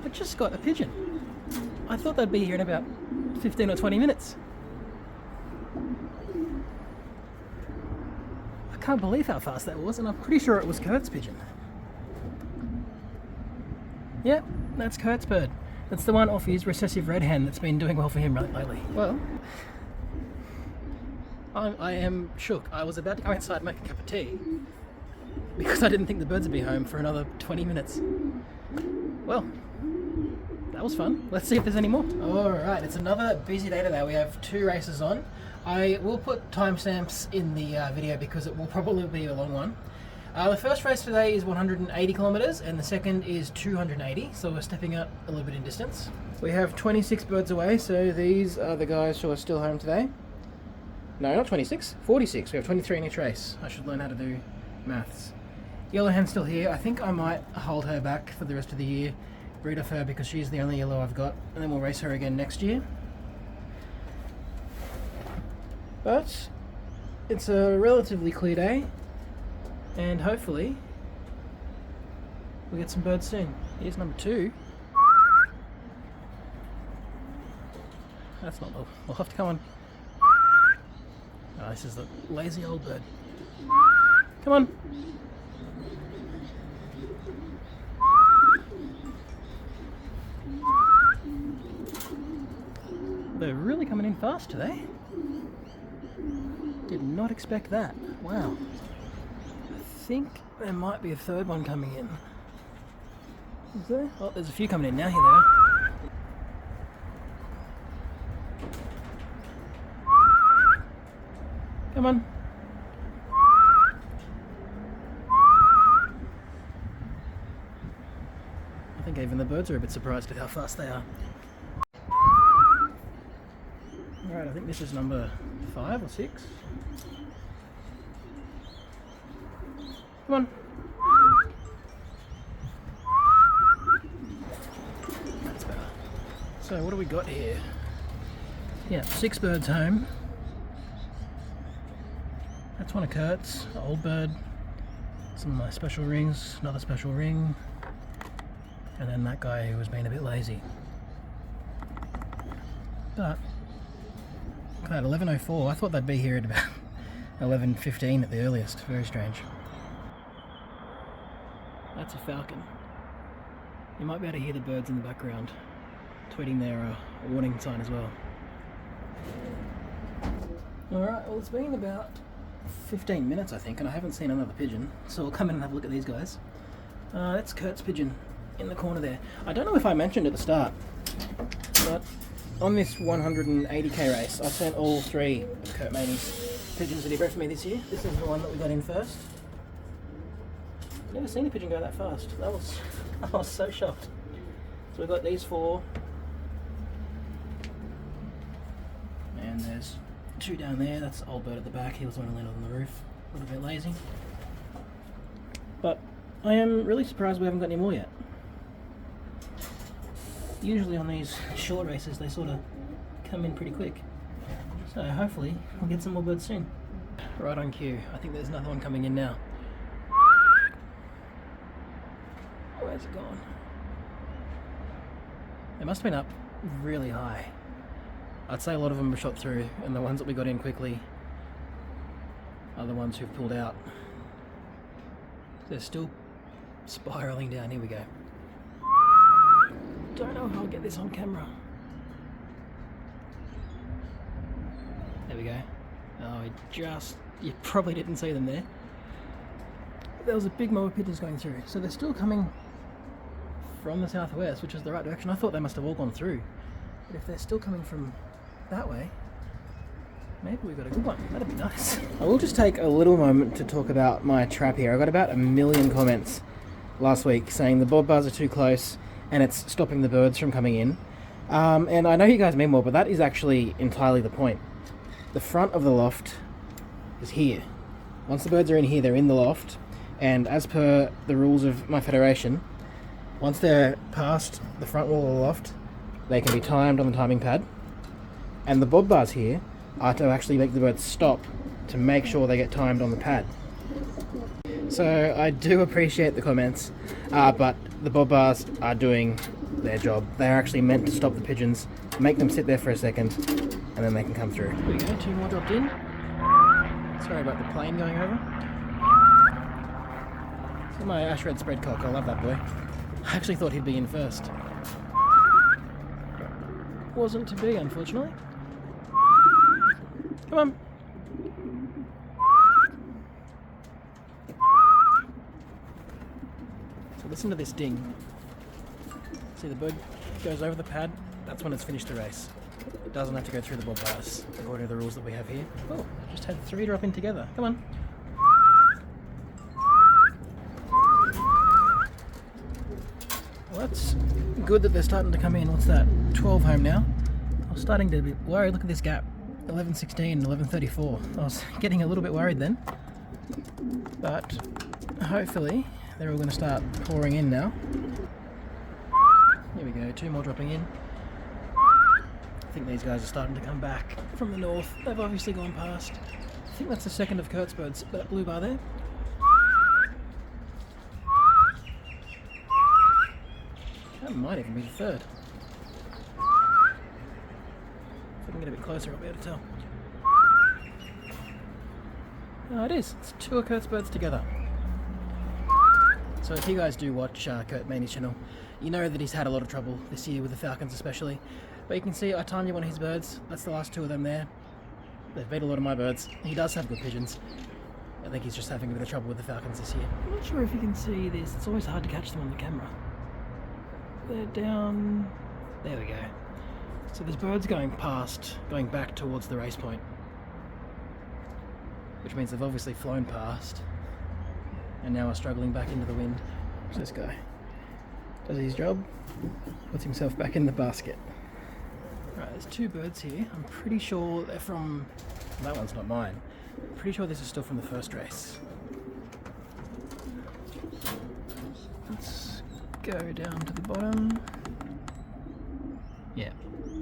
I just got a pigeon. I thought they'd be here in about 15 or 20 minutes. I can't believe how fast that was, and I'm pretty sure it was Kurt's pigeon. Yep, that's Kurt's bird. That's the one off his recessive red hen that's been doing well for him lately. Well, I am shook. I was about to go outside and make a cup of tea because I didn't think the birds would be home for another 20 minutes. Well, that was fun. Let's see if there's any more. Alright, it's another busy day today. We have 2 races on. I will put timestamps in the video because it will probably be a long one. The first race today is 180 kilometers and the second is 280, so we're stepping up a little bit in distance. We have 26 birds away, so these are the guys who are still home today. No, not 26, 46. We have 23 in each race. I should learn how to do maths. Yellow hen's still here. I think I might hold her back for the rest of the year, breed off her because she's the only yellow I've got, and then we'll race her again next year. But it's a relatively clear day, and hopefully we'll get some birds soon. Here's number 2. That's not the Loft, come on. Oh, this is the lazy old bird. Come on. They're really coming in fast today. Did not expect that. Wow. I think there might be a third one coming in. Is there? Oh, there's a few coming in now. Here they are. Come on. I think even the birds are a bit surprised at how fast they are. Alright, I think this is number 5 or 6. Come on. That's better. So what do we got here? Yeah, 6 birds home. That's one of Kurt's, an old bird. Some of my special rings, another special ring. And then that guy who was being a bit lazy. But at 11:04, I thought they'd be here at about 11:15 at the earliest. Very strange. That's a falcon. You might be able to hear the birds in the background tweeting their warning sign as well. Alright, well it's been about 15 minutes I think, and I haven't seen another pigeon, so we'll come in and have a look at these guys. That's Kurt's pigeon in the corner there. I don't know if I mentioned at the start, but on this 180k race, I sent all 3 of Kurt Maney's pigeons that he bred for me this year. This is the one that we got in first. Never seen a pigeon go that fast. I was so shocked. So we've got these 4. And there's 2 down there. That's the old bird at the back. He was the one who landed on the roof. A little bit lazy. But I am really surprised we haven't got any more yet. Usually on these short races they sort of come in pretty quick. So hopefully we'll get some more birds soon. Right on cue. I think there's another one coming in now. Where's it gone? They must have been up really high. I'd say a lot of them were shot through, and the ones that we got in quickly are the ones who've pulled out. They're still spiraling down. Here we go. Don't know how I'll get this on camera. There we go. Oh, you probably didn't see them there. There was a big mob of pigeons going through, so they're still coming from the southwest, which is the right direction. I thought they must have all gone through, but if they're still coming from that way, maybe we've got a good one. That'd be nice. I will just take a little moment to talk about my trap here. I got about 1 million comments last week saying the bob bars are too close and it's stopping the birds from coming in. And I know you guys mean more, but that is actually entirely the point. The front of the loft is here. Once the birds are in here, they're in the loft, and as per the rules of my federation, once they're past the front wall of the loft, they can be timed on the timing pad, and the bob bars here are to actually make the birds stop to make sure they get timed on the pad. So I do appreciate the comments, but the bob bars are doing their job. They're actually meant to stop the pigeons, make them sit there for a second, and then they can come through. There we go, 2 more dropped in. Sorry about the plane going over. So my ash red spread cock, I love that boy. I actually thought he'd be in first. Wasn't to be, unfortunately. Come on. So listen to this ding. See, the bird goes over the pad, that's when it's finished the race. It doesn't have to go through the bob bars, according to the rules that we have here. Oh, just had 3 drop in together. Come on. Well, that's good that they're starting to come in. What's that? 12 home now. I was starting to be worried. Look at this gap. 11:16, 11:34. I was getting a little bit worried then. But hopefully they're all going to start pouring in now. Here we go, 2 more dropping in. I think these guys are starting to come back from the north. They've obviously gone past. I think that's the second of Kurt's birds, that blue bar there. That might even be the third. If I can get a bit closer, I'll be able to tell. Oh, it is. It's 2 of Kurt's birds together. So if you guys do watch Kurt Maney's channel, you know that he's had a lot of trouble this year with the falcons especially. But you can see I timed one of his birds. That's the last 2 of them there. They've beat a lot of my birds. He does have good pigeons. I think he's just having a bit of trouble with the falcons this year. I'm not sure if you can see this. It's always hard to catch them on the camera. They're down... There we go. So there's birds going past, going back towards the race point. Which means they've obviously flown past. And now are struggling back into the wind. What's this guy? Does his job, puts himself back in the basket. Right, there's 2 birds here. I'm pretty sure they're from... That one's not mine. I'm pretty sure this is still from the first race. Let's go down to the bottom. Yeah,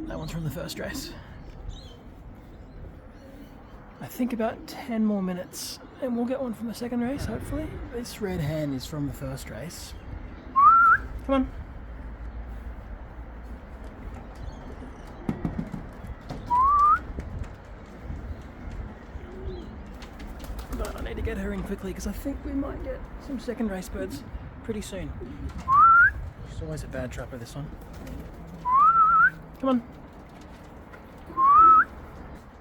that one's from the first race. I think about 10 more minutes and we'll get one from the second race, hopefully. This red hen is from the first race. Come on. But I need to get her in quickly because I think we might get some second race birds pretty soon. She's always a bad trapper, this one. Come on.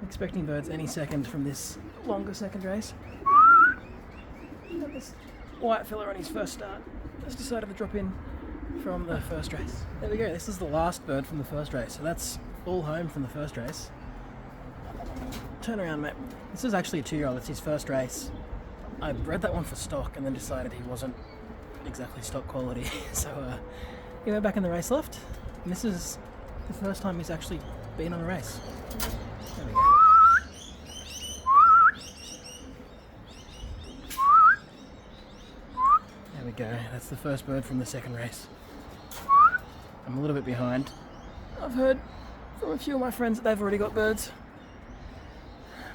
Expecting birds any second from this longer second race. Got this white fella on his first start. Just decided to drop in from the first race. There we go, this is the last bird from the first race. So that's all home from the first race. Turn around, mate. This is actually a 2-year-old, it's his first race. I bred that one for stock and then decided he wasn't exactly stock quality. So he went back in the race loft. And this is the first time he's actually been on a race. There we go. There we go, that's the first bird from the second race. I'm a little bit behind. I've heard from a few of my friends that they've already got birds.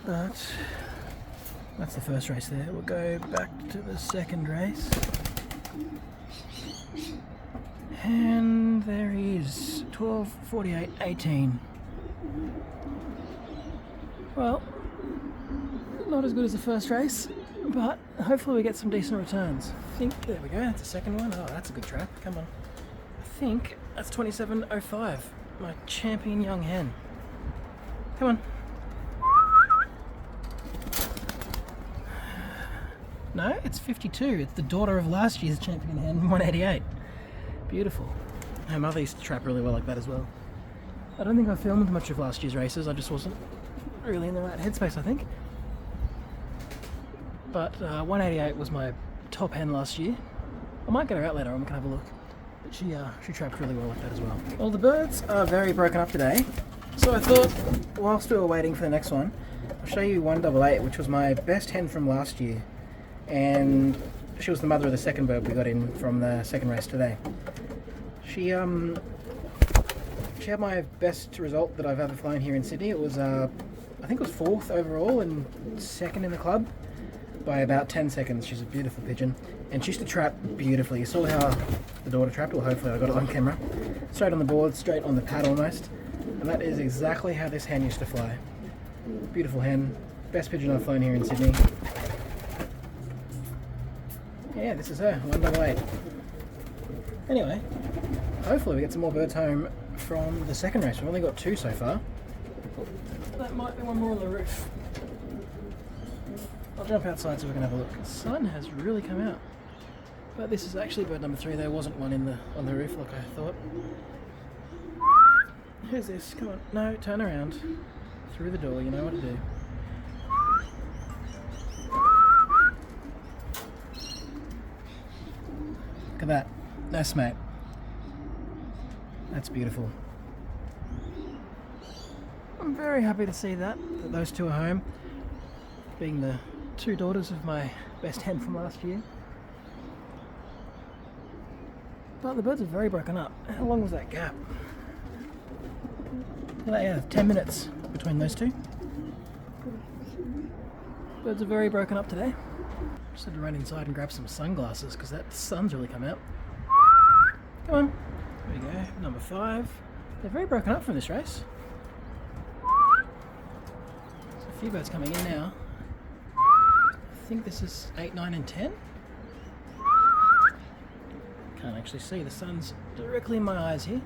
But that's the first race there. We'll go back to the second race. And there he is, 12, 48, 18. Well, not as good as the first race, but hopefully we get some decent returns. I think, there we go, that's the second one. Oh, that's a good trap, come on. I think that's 27.05, my champion young hen. Come on. No, it's 52. It's the daughter of last year's champion hen, 188. Beautiful. Her mother used to trap really well like that as well. I don't think I filmed much of last year's races. I just wasn't really in the right headspace, I think. But 188 was my top hen last year. I might get her out later on, we can have a look. But she trapped really well like that as well. Well, the birds are very broken up today. So I thought, whilst we were waiting for the next one, I'll show you 188, which was my best hen from last year. And she was the mother of the second bird we got in from the second race today. She had my best result that I've ever flown here in Sydney. It was, I think it was 4th overall and 2nd in the club. by about 10 seconds. She's a beautiful pigeon, and she used to trap beautifully. You saw how the daughter trapped, or hopefully I got it on camera. Straight on the board, straight on the pad almost, and that is exactly how this hen used to fly. Beautiful hen, best pigeon I've flown here in Sydney. Yeah, this is her, 188. Anyway, hopefully we get some more birds home from the second race. We've only got 2 so far. That might be one more on the roof. I'll jump outside so we can have a look. The sun has really come out. But this is actually bird number 3. There wasn't one on the roof like I thought. Who's this? Come on. No, turn around. Through the door, you know what to do. Look at that. Nice, mate. That's beautiful. I'm very happy to see that those 2 are home, being the 2 daughters of my best hen from last year. But the birds are very broken up. How long was that gap? Yeah, 10 minutes between those 2. Birds are very broken up today. Just had to run inside and grab some sunglasses because that sun's really come out. Come on. There we go, number 5. They're very broken up from this race. There's a few birds coming in now. I think this is 8, 9 and 10. Can't actually see, the sun's directly in my eyes here.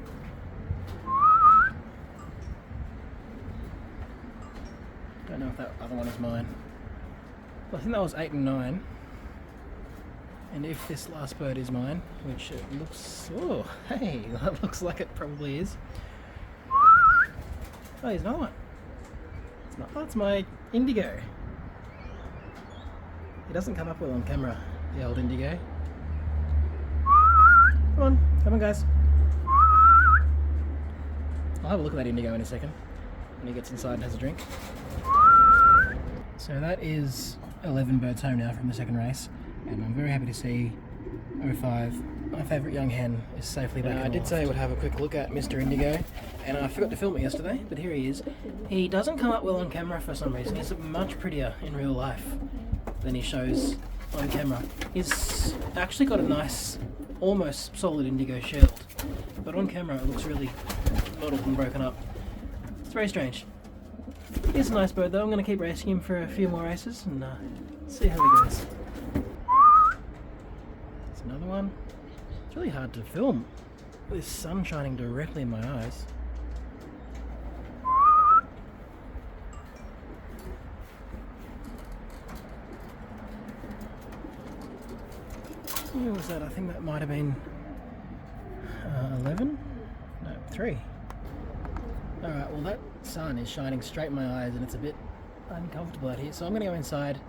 Don't know if that other one is mine. Well, I think that was 8 and 9. And if this last bird is mine, which it looks... Oh, hey, that looks like it probably is. Oh, there's another one. It's not, that's my indigo. It doesn't come up well on camera, the old indigo. Come on guys. I'll have a look at that indigo in a second, when he gets inside and has a drink. So that is 11 birds home now from the second race. And I'm very happy to see 05, my favourite young hen, is safely back in the loft. I did say I would have a quick look at Mr. Indigo, and I forgot to film it yesterday, but here he is. He doesn't come up well on camera for some reason. He's much prettier in real life than he shows on camera. He's actually got a nice, almost solid indigo shield, but on camera it looks really mottled and broken up. It's very strange. He's a nice bird though. I'm going to keep racing him for a few more races and see how he goes. Another one. It's really hard to film with this sun shining directly in my eyes. Who was that? I think that might have been 11? No, 3. Alright, well that sun is shining straight in my eyes and it's a bit uncomfortable out here, so I'm going to go inside,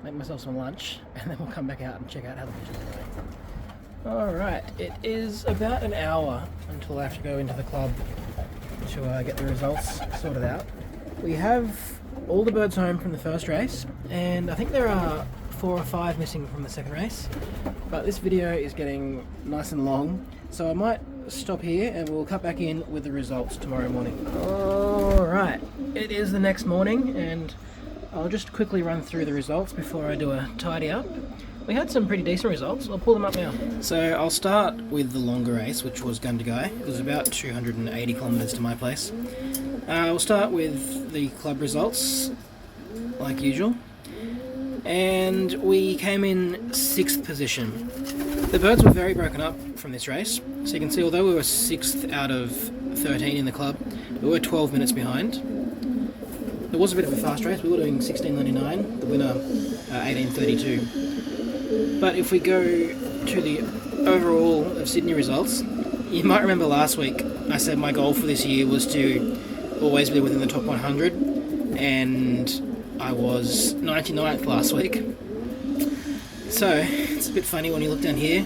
make myself some lunch, and then we'll come back out and check out how the pigeons are going. Alright, it is about an hour until I have to go into the club to get the results sorted out. We have all the birds home from the first race, and I think there are 4 or 5 missing from the second race, but this video is getting nice and long, so I might stop here and we'll cut back in with the results tomorrow morning. Alright, it is the next morning, and I'll just quickly run through the results before I do a tidy up. We had some pretty decent results. I'll pull them up now. So I'll start with the longer race, which was Gundagai. It was about 280 kilometres to my place. We'll start with the club results, like usual. And we came in 6th position. The birds were very broken up from this race. So you can see, although we were 6th out of 13 in the club, we were 12 minutes behind. It was a bit of a fast race. We were doing 16:99, the winner 18:32. But if we go to the overall of Sydney results, you might remember last week I said my goal for this year was to always be within the top 100, and I was 99th last week. So it's a bit funny when you look down here,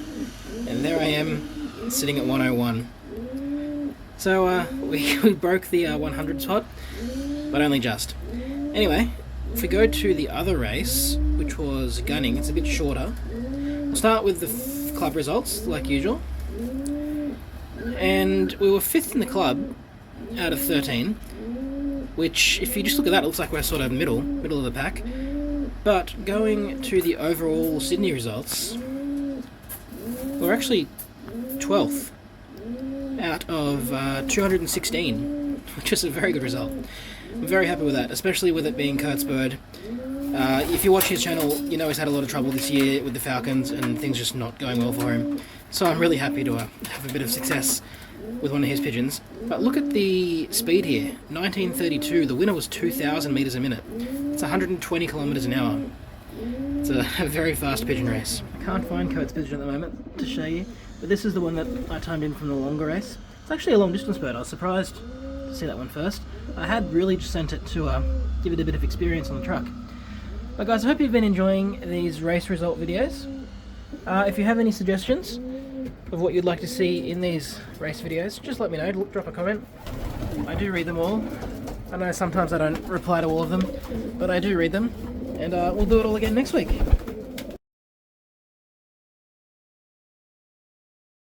and there I am sitting at 101. So we broke the 100 spot, but only just. Anyway, if we go to the other race, which was gunning, it's a bit shorter. We'll start with the club results, like usual. And we were 5th in the club out of 13, which, if you just look at that, it looks like we're sort of middle of the pack. But going to the overall Sydney results, we're actually 12th out of 216, which is a very good result. I'm very happy with that, especially with it being Kurt's bird. If you watch his channel, you know he's had a lot of trouble this year with the falcons and things just not going well for him. So I'm really happy to have a bit of success with one of his pigeons. But look at the speed here, 1932, the winner was 2,000 metres a minute. It's 120 kilometres an hour. It's a very fast pigeon race. I can't find Kurt's pigeon at the moment to show you, but this is the one that I timed in from the longer race. It's actually a long distance bird. I was surprised to see that one first. I had really just sent it to give it a bit of experience on the truck. But guys, I hope you've been enjoying these race result videos. If you have any suggestions of what you'd like to see in these race videos, just let me know, drop a comment. I do read them all. I know sometimes I don't reply to all of them, but I do read them, and we'll do it all again next week.